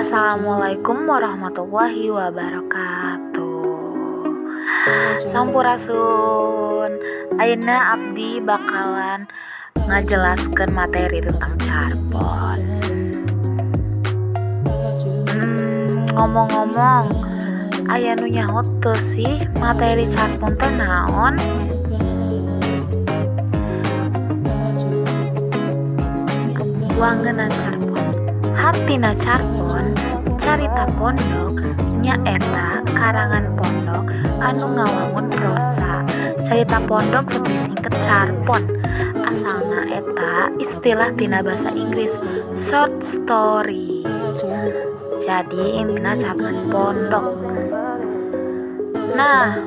Assalamualaikum warahmatullahi wabarakatuh. Sampurasun. Ayeuna abdi bakalan ngajelaskeun materi tentang carbon. Ngomong-ngomong, aya nu nyaho teu sih materi carbon teh naon? Wangeuna carbon. Hartina carbon carita pondok nyaeta karangan pondok anu ngawangun prosa. Carita pondok disingket carbon. Asalna eta istilah tina basa Inggris short story. Jadi intina carbon pondok. Nah,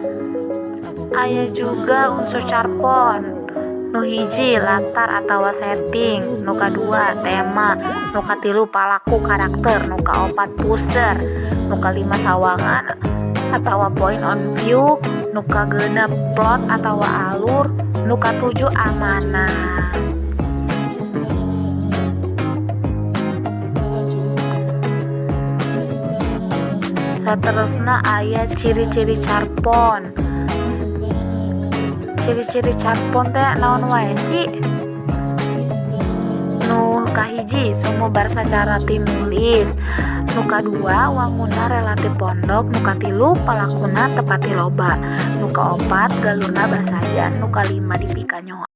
aya juga unsur carbon. Nu hiji latar atawa setting, nu kadua tema, nu katilu palaku karakter, nu kaopat puser, nu kalima sawangan atawa point on view, nu kageuneup plot atawa alur, nu katujuh amanah. Saterusna aya ciri-ciri carbon. Ciri-ciri carbon teh naon wae sih? Nu kahiji sumebar sacara tinulis, nu kadua wangunna relatif pondok, nu katilu palakuna tepati loba, nu kaopat galurna basajan, nu kalima dipikanyo